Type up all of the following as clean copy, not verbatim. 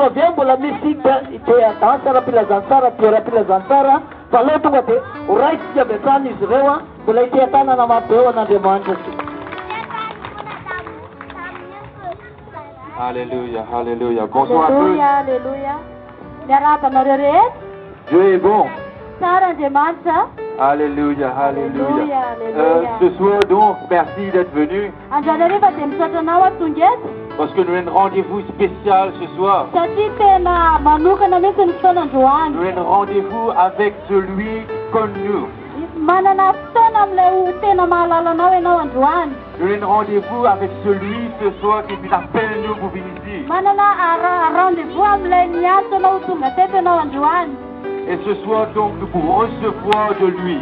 mbola misy dia atansara pilazantsara toera-pilazantsara fa aloha tonga dia ho raisika abiatrany izy ireo a mbola ity tanana mabeo an'Andriamanitra. Alléluia, alléluia. Bonsoir à tous. Alléluia. Dieu est bon. Alléluia. Alléluia, alléluia. Ce soir donc, merci d'être venu. Parce que nous avons un rendez-vous spécial ce soir. Nous avons un rendez-vous avec celui comme nous. Nous avons un rendez-vous avec celui ce soir qui nous appelle nous pour venir ici. Et ce soir donc nous pouvons recevoir de lui.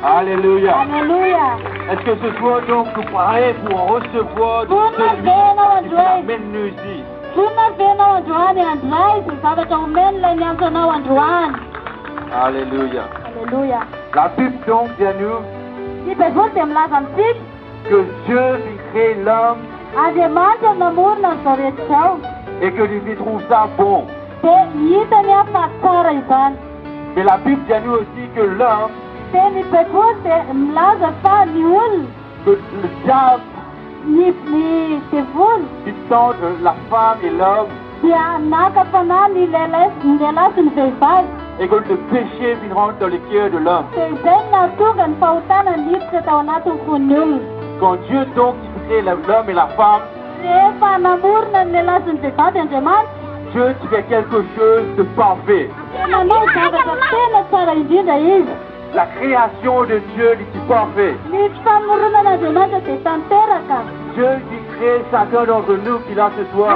Alléluia. Est-ce que ce soir donc nous prêts pour recevoir de celui qui nous amène nous ici? Alléluia. La Bible donc dit à nous que Dieu a créé l'homme et que lui trouve ça bon. Mais la Bible dit à nous aussi que l'homme, que le diable, qui tente la femme et l'homme, et que le péché rentre dans le cœur de l'homme. Quand Dieu donc crée l'homme et la femme, Dieu fait quelque chose de parfait. La création de Dieu est parfaite. Dieu qui crée chacun d'entre nous qui l'a ce soir.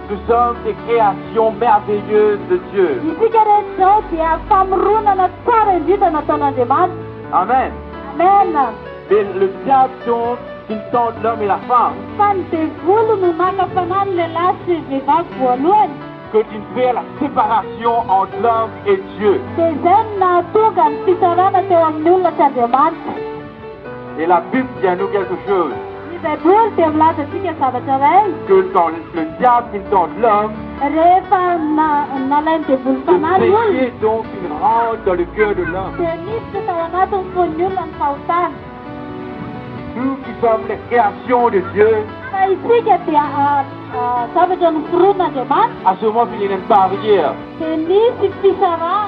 Nous sommes des créations merveilleuses de Dieu. Amen. Mais le diable donc, qui tente l'homme et la femme, que tu fais la séparation entre l'homme et Dieu. Et la Bible dit à nous quelque chose. Que dans le diable qui tente l'homme, le péché donc il rentre dans le cœur de l'homme. Nous qui sommes les créations de Dieu, à ce moment il y a une barrière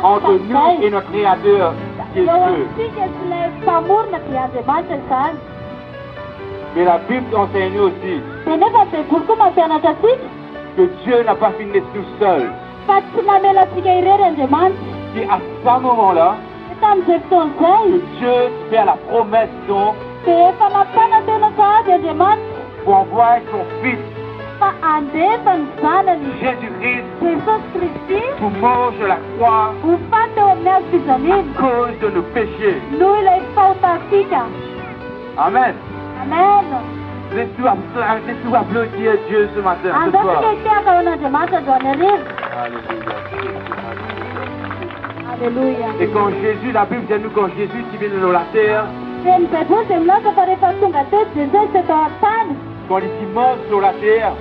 entre nous et notre Créateur qui est Dieu. Mais la Bible enseigne aussi que Dieu n'a pas fini d'être tout seul. Et à ce moment-là, que Dieu fait la promesse donc pour envoyer son Fils Jésus-Christ pour mourir sur la croix à cause de nos péchés. Amen. Laisse-nous applaudir Dieu ce matin, ce soir. Alléluia. Et quand Jésus, la Bible dit à nous, quand Jésus qui vient de la terre, quand il monte sur la terre,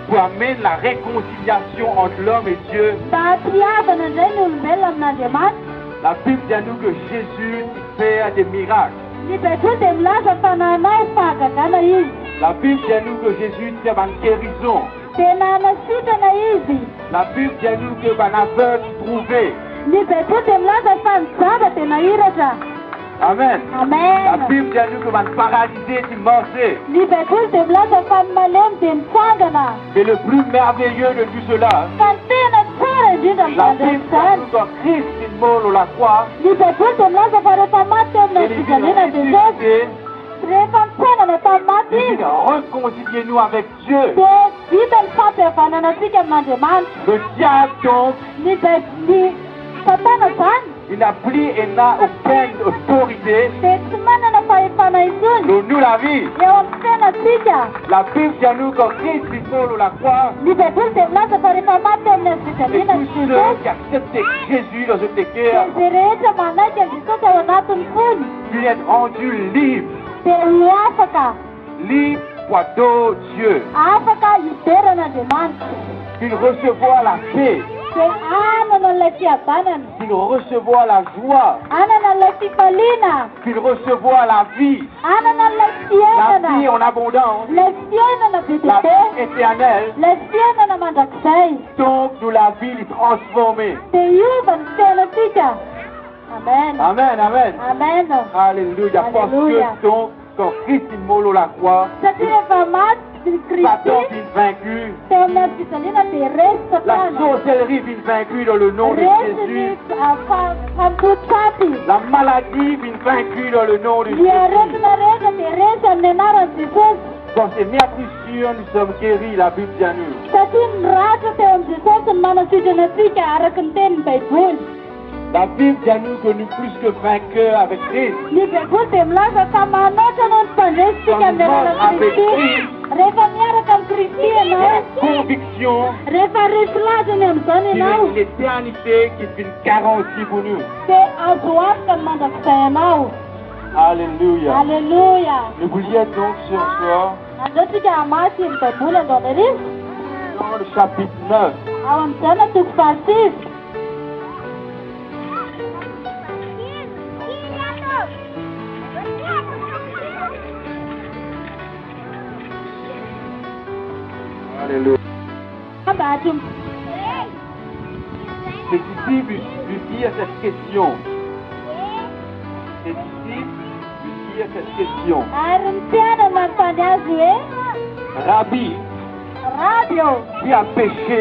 pour amener la réconciliation entre l'homme et Dieu, la Bible dit à nous que Jésus fait des miracles. La Bible dit à nous que Jésus fait une guérison. La Bible dit à nous que un aveugle trouvé. Amen. La Bible dit à nous que un paralysé est morté. Mais le plus merveilleux de tout cela, la Bible dit à nous que Christ est mort sur la croix. Et il dit réconciliez-nous avec Dieu. Le diable donc, il n'a plus et n'a aucune autorité. Nous toujours la vie. eo amin'ny tena tsika La Bible dit à nous quand Christ est mort sur la croix, ny baiboly dia milaza fa rehefa maty teo amin'ny et hazofijaliana tous ny ceux jesosy qui acceptent Jésus dans ce cœur, dia izay rehetra manaiky an' jesosy ao anatiny fony puis être rendus libres, dia ho afaka libres pour adorer Dieu, afaka hiberan'andriamanitra puis recevoir la paix, dia anana an'ilay fiadanana puis recevoir la joie, anana an'ilay fifaliana puis recevoir la vie, anana an'ilay la vie fiainana en abondance, ilay fiainana be la dibe vie éternelle. ilay fiainana mandrakizay Donc nous la vie est transformée. dia iova ny fiainatsika amen Amen, amen. amen Alléluia. Parce Alléluia. que donc, quand Christ est mort sur la croix, satria rehefa maty Satan Kristy vient vaincu. teo amin'ny hazofijaliana dia resy La satana sorcellerie vient vaincue dans le nom de resy Jésus. ny fampotraty La maladie vient vaincue dans le nom de ny Jésus. aretina rehetra dia resy amin'ny anaran'i jesosy Quand c'est meurtrissure, nous sommes guéris, la Bible dit à nous. satria ny ratra teo amin'ny jesosy ny manasitrana atsika araka ny tenin'ny baiboly La Bible dit à nous que nous plus que vainqueurs avec Christ. ny baiboly dia milaza fa manoatra noho ny mpandresitsika amin'ny alalan'i kristy rehefa miaraka amin'ny kristy La ianao conviction rehefa resy lazany amin'izany ianao d'une éternité qui est une garantie pour nous. dia azo afaka ny mandrakizay anao Alléluia. alleluia Nous vous lisons donc ce soir androatsika hamaky ny baiboly andao arivo dans le chapitre 9. ao amin'izany atoko fahasivy Alléluia. amba hatrony Les disciples lui dirent cette question. Les disciples lui dirent cette question. ary ny mpianana notany azy hoe Rabbi, raby eo qui a péché,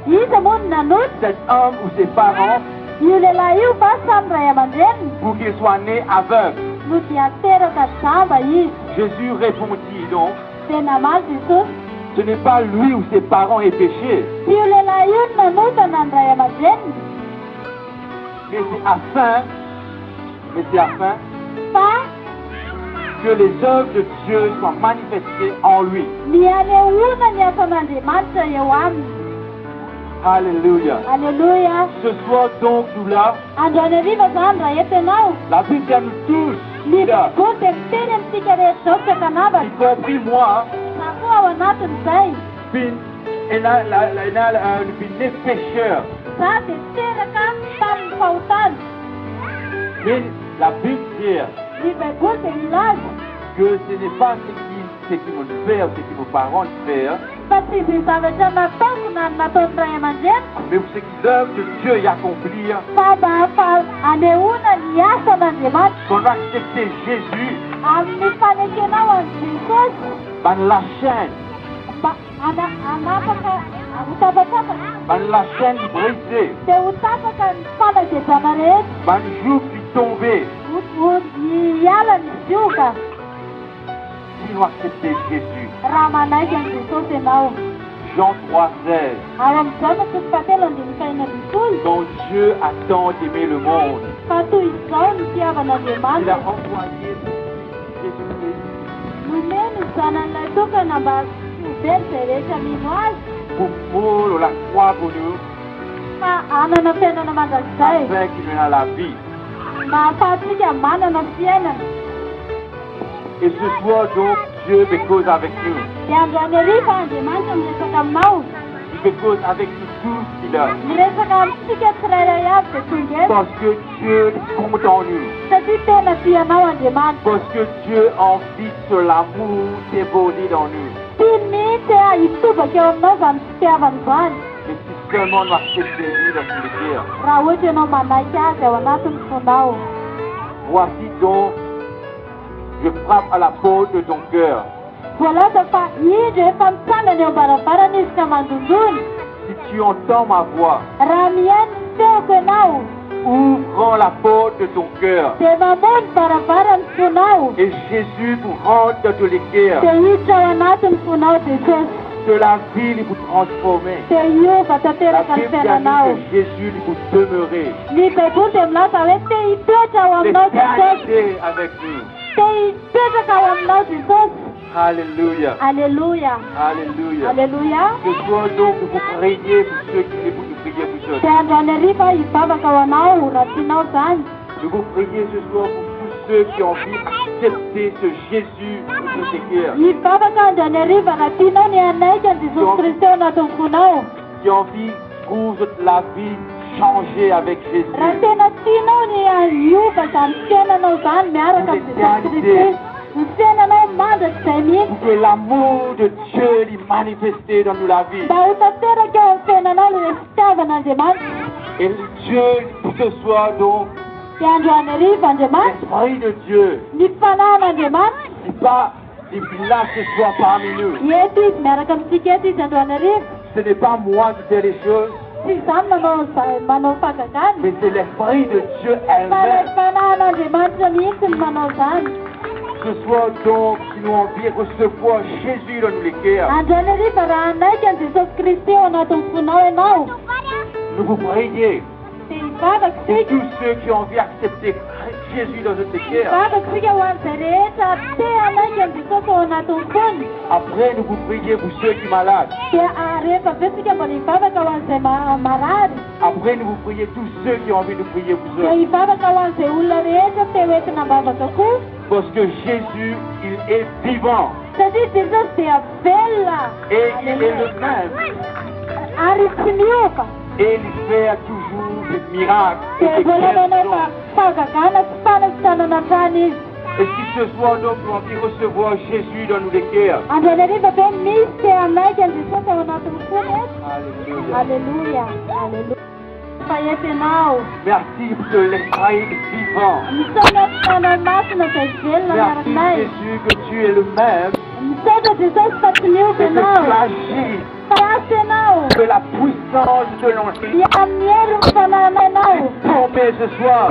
iza moa ny nanoty cet homme ou ses parents, io lehilahy io va samy ray aman-dreniny pour qu'il soit né aveugle? no dia teraka jamba izy Jésus répondit donc, dia namaly jesosy ce n'est pas lui ou ses parents qui péché, io lehilahy io ny nanotana ny ray aman-dreniny mais c'est afin fa que les œuvres de Dieu soient manifestées en lui. ny anehoana ny asan'andriamanitra eo aminy Alléluia. alleluia Ce soir donc, nous là, androany ariva zany raha eto ianao la Bible dit à nous tous, ny là, baiboly dia miteny amintsika rehetra zao tsy akanavana y compris moi, na koa ao anatin'izay puis né pécheur. za dia teraka tamin'ny fahotany Mais la Bible dit ny baiboly dia milaza que ce n'est pas ce qui mon père, ce qui nos parents font, fa tsy izay zavatra nataoko na ny nataon'ny ray aman-dreniko mais ce que l'œuvre de Dieu y accomplir. fa mba anehoana ny asan'andriamanitra Qu'on va accepter Jésus, amin'ny fanekenao an'i jesosy ben la chaîne, mba anapaka ho tapatapaka ben la chaîne brisée, dia ho tapaka ny fanagezana rehetra ben joug qui tombé. ho hiala ny zioka Si nous accepter Jésus. raha manaiky an'i jesosy ianao Jean 3,16. ao amin'izao natoko fahatelo andinikaina bibolo Dont Dieu a tant aimé le monde. fa toy izao ny Il a tiavan'andriamanitra envoyé Jésus-Christ nomeny ny zanan'ilay tokana mba tsy ho very izay rehetra mino azy pour mourir la croix pour nous, fa anana fiainana mandrakizay afin qu'il nous ait la vie. mba ahafahantsika manana fiainana Et ce soir donc, Dieu veut cause avec nous. dia androany ariva andriamanitra miresaka aminao Il veut cause avec nous tous qu'il a. miresaka amintsika tsirairay avy dia tonga eto Parce que Dieu compte en nous. satria tena tianao andriamanitra Parce que Dieu invite sur l'amour déborder dans nous. tiany mihitsy hitobaka eo aminao zany fitiavany zany Mais si seulement nous acceptons lui dans son cœur. raha ohatra ianao manaiky azy ao anatin'ny fonao Voici donc, je frappe à la porte de ton cœur. voalaza fa indro efa mitsangana eo ambaravarana izy ka mandondony Si tu entends ma voix, raha mihaino ny feoko ianao ouvre la porte de ton cœur. dia mamono baravarany fonao Et Jésus vous rentre dans tous les cœurs. dia hiditra ao anatin'ny fonao jesosy Que la vie vous transformer. dia iova La tanteraka ny Bible dit à fiainanao nous que Jésus vous demeurer. ny baiboly dia milaza hoe te hipetra ao aminao jesosy L'éternité avec nous. Alléluia. Alléluia. Alléluia. Alléluia. Ce soir donc vous priez pour ceux qui vous priez pour ceux. Je vous prie ce soir pour tous ceux qui ont envie d'accepter ce Jésus dans notre cœur. Qui ont envie pour la vie changer avec Jésus. Pour que l'amour de Dieu est manifesté dans nous la vie. Et Dieu, pour ce soir donc, l'Esprit de Dieu, n'est pas du village ce soir parmi nous. Ce n'est pas moi qui fais les choses, mais c'est l'Esprit de Dieu elle-même. Ce soir donc, qui nous envie de recevoir Jésus dans nos cœurs. Nous vous prions pour tous ceux qui ont envie d'accepter Jésus dans notre cœur. Après, nous vous prions pour ceux qui sont malades. Après, nous vous prions tous ceux qui ont envie de prier pour eux. Parce que Jésus, il est vivant. Et il est le même. Et il fait toujours des miracles et des guérisons. Et si ce soir donc nous envie recevoir Jésus dans nos cœurs. Alléluia. Merci pour que l'Esprit est vivant. Merci Jésus que tu es le même. Et que tu agis. Que la puissance de l'Esprit tombe ce soir.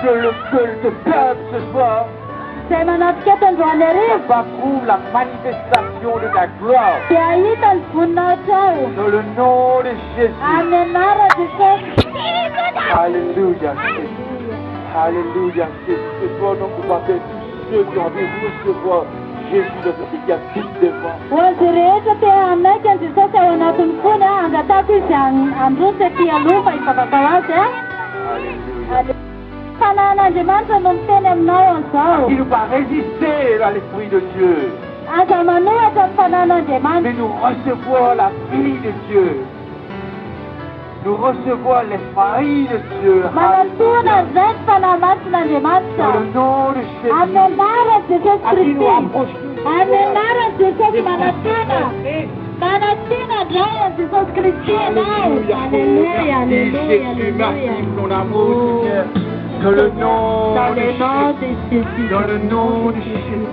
Que le peuple ce soir approuve la manifestation de ta gloire. Dans le nom de Jésus. Alléluia. Alléluia. Ce soir, donc, nous appelons tous ceux qui ont envie de recevoir Jésus dans ce qui a tout devant. Il ne va résister à l'Esprit de Dieu. Mais nous recevons la vie de Dieu. Nous recevons l'Esprit de Dieu. Dans le nom de Jésus. À qui nous approchons. Alléluia. Jésus, merci pour ton amour, Seigneur. Dans le nom de Jésus. Dans le nom de Jésus.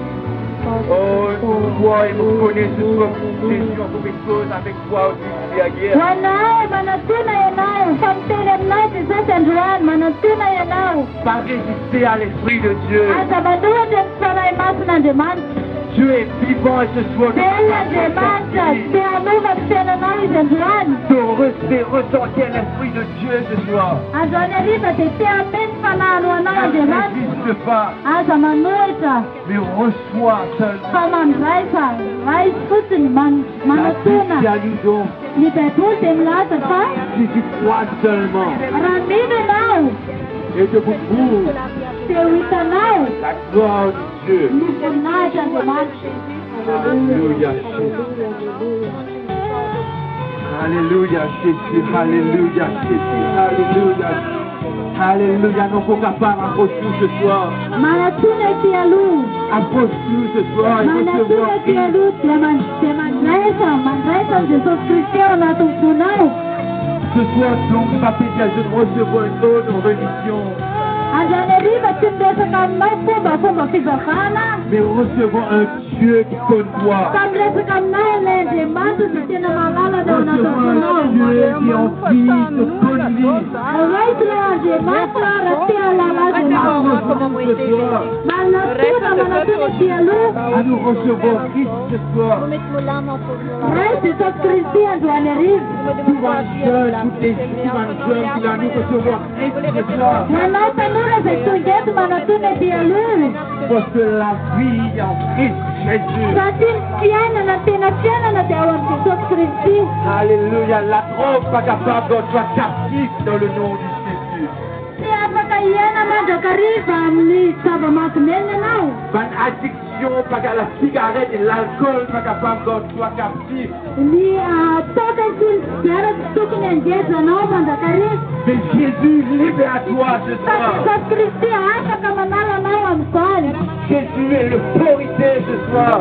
Oh, toi et nous connaissons Jésus en quelque chose avec toi aussi derrière. Pas résister à l'Esprit de Dieu. Dieu est vivant et ce soir nous ressentir l'Esprit de Dieu ce soir. Ne résiste pas, mais reçois seulement. Si tu crois seulement et que vous prouve la gloire de Dieu. Alléluia, Alléluia, Jésus. Alléluia, Jésus. Alléluia. Alléluia. Nous sommes capables d'approcher ce soir. Approche-nous ce soir et recevoir Christ. Ce soir, donc, Papa, je recevoir une autre religion. Mais recevons un Dieu qui connaît toi. Además, si tiene malala de una Recevoir un Dieu qui en vie te conduit. À nous recevoir Christ ce soir. Tout va seul, toutes les dimensions qu'il a nous recevoir Christ ce soir. Parce que la vie en Christ Jésus. Alléluia, la drogue pas capable de soit captif dans le nom de Jésus. Bonne addiction, pas qu'à la cigarette et l'alcool pas capable de soit captif. Mais Jésus libère toi ce soir. Jésus est l'autorité ce soir.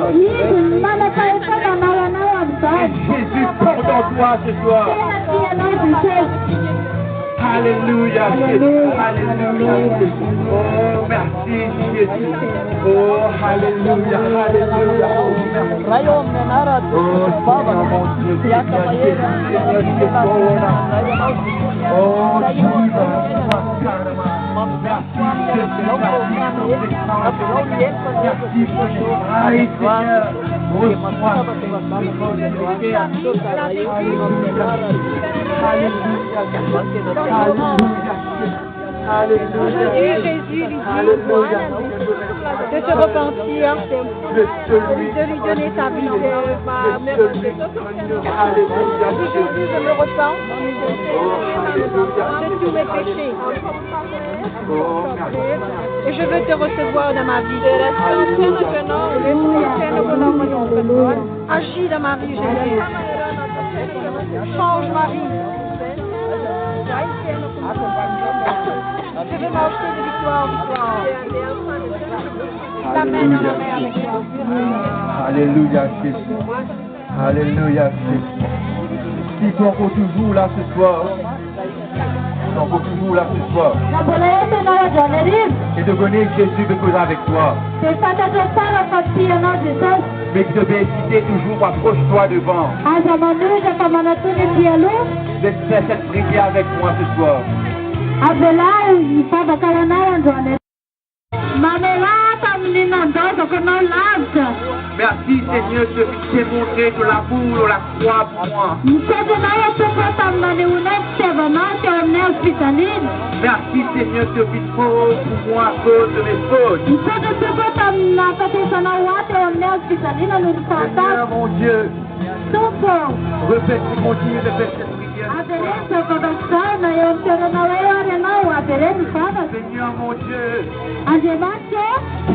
Et Jésus porte en toi ce soir. Alléluia, Jésus. Alléluia. Oh, merci, Jésus. Oh, alléluia, alléluia. Oh, merci. Oh, Seigneur, mon Dieu, Seigneur Jésus, Seigneur, tu es bon. Oh, Jésus, merci, Jésus, merci, Seigneur. Jésus, de se repentir, de lui donner ta vie. Jésus, je me repens de tous mes péchés. Et je veux te recevoir dans ma vie. Agis dans ma vie, Jésus. Change ma vie. Je vais marcher de victoire en victoire. La main dans la main avec toi. Alléluia, Jésus. Alléluia, Jésus. Qui sont encore toujours là ce soir. Ils sont encore toujours là ce soir. Et de connaître Jésus veut causer avec toi. Mais qui te veut inciter toujours, approche-toi devant. Fais cette prière avec moi ce soir. Merci Seigneur de témoigner de l'amour, de la croix pour moi. Merci Seigneur de vite pour moi à cause de mes fautes. Seigneur mon Dieu, continue de faire cette prière. Seigneur mon Dieu,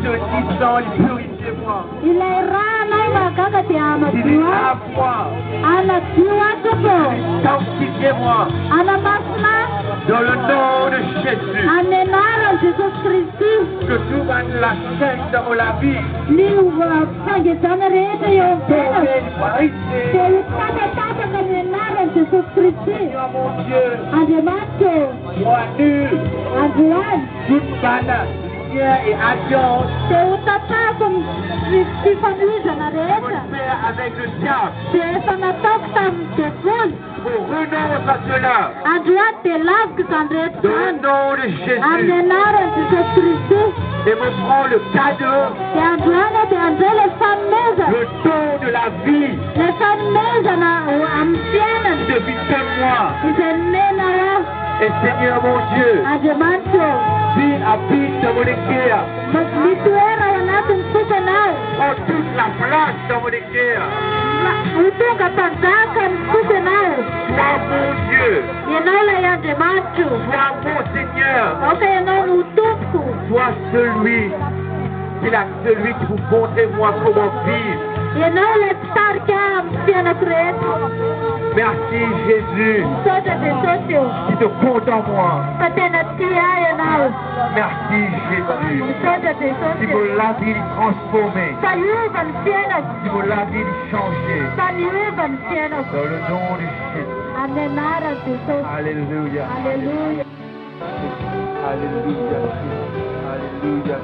de distance, purifiez-moi. Il est à moi. Sanctifiez-moi. Dans le nom de Jésus. Que tout va la chaîne dans la vie. Seigneur mon Dieu, moi nul, toute banane et alliance, avec le diable, pour renoncer à cela, dans le nom de Jésus, et me prend le cadeau, le don de la vie, devine-moi. Et Seigneur mon Dieu, vie habite dans mon équerre. Prends toute la place dans mon équerre. Sois mon Dieu. Sois mon Seigneur. Sois celui qui vous montre moi comment vivre. Merci Jésus qui te compte en moi. Merci Jésus qui me l'a vie transformer, qui me l'a vie changer. Dans le nom de Jésus. Alléluia. Alléluia. Alléluia. Alléluia.